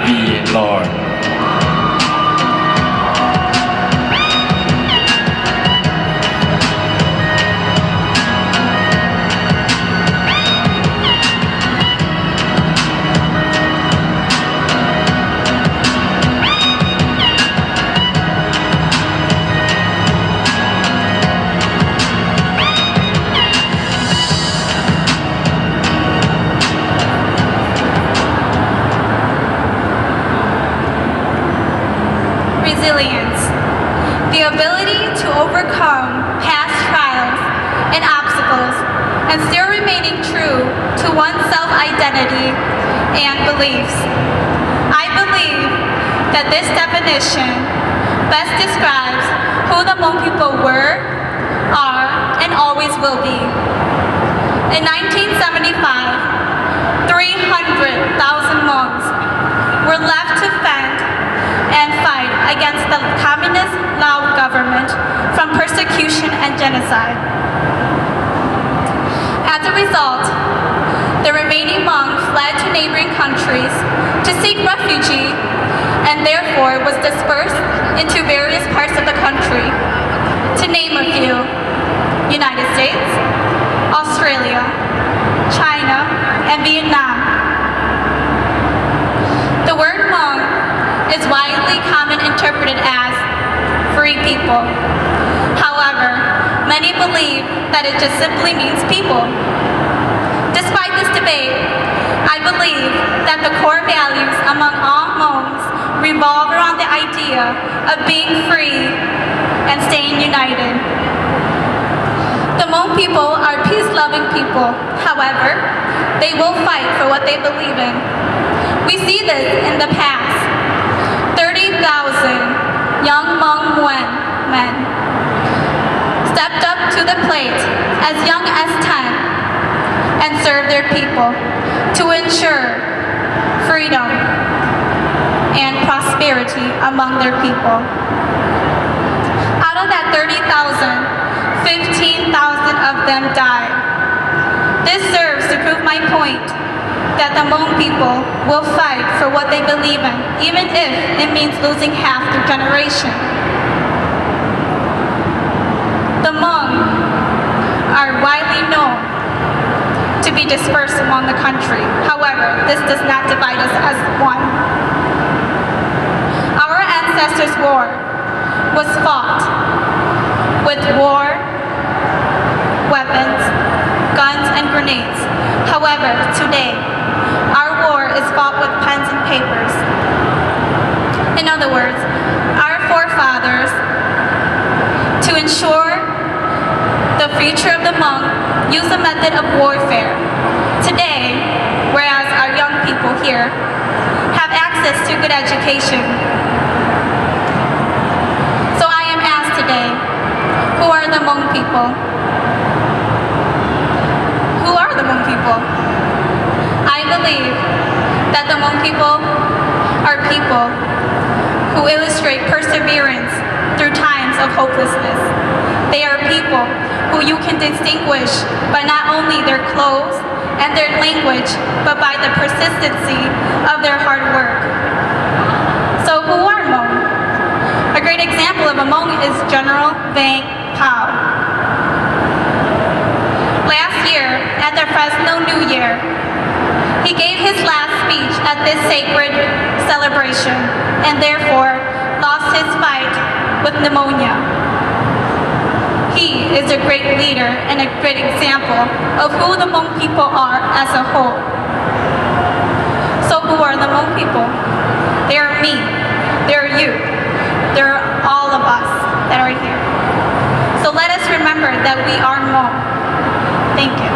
Navee Lor. Resilience, the ability to overcome past trials and obstacles and still remaining true to one's self-identity and beliefs. I believe that this definition best describes who the Hmong people were, are, and always will be. In 1975, 300,000 Hmongs were left to fend and fight against the communist Lao government from persecution and genocide. As a result, the remaining Hmong fled to neighboring countries to seek refuge and therefore was dispersed into various parts of the country. To name a few: United States, Australia, China, and Vietnam. The word Hmong is widely common interpreted as free people. However, many believe that it just simply means people. Despite this debate, I believe that the core values among all Hmongs revolve around the idea of being free and staying united. The Hmong people are peace-loving people. However, they will fight for what they believe in. We see this in the past. 30,000 young Hmong men stepped up to the plate as young as 10 and served their people to ensure freedom and prosperity among their people. Out of that 30,000, 15,000 of them died. This serves to prove my point that the Hmong people will fight for what they believe in, even if it means losing half their generation. The Hmong are widely known to be dispersed among the country. However, this does not divide us as one. Our ancestors' war was fought with war, weapons, guns, and grenades. However, today, our war is fought with pens and papers. In other words, our forefathers, to ensure the future of the Hmong, used a method of warfare. Today, whereas our young people here have access to good education. So I am asked today, who are the Hmong people? Who are the Hmong people? I believe that the Hmong people are people who illustrate perseverance through times of hopelessness. They are people who you can distinguish by not only their clothes and their language, but by the persistency of their hard work. So who are Hmong? A great example of a Hmong is General Vang Pao. Last year, at the Fresno New Year, he gave his last speech at this sacred celebration and therefore lost his fight with pneumonia. He is a great leader and a great example of who the Hmong people are as a whole. So who are the Hmong people? They are me, they are you, they are all of us that are here. So let us remember that we are Hmong. Thank you.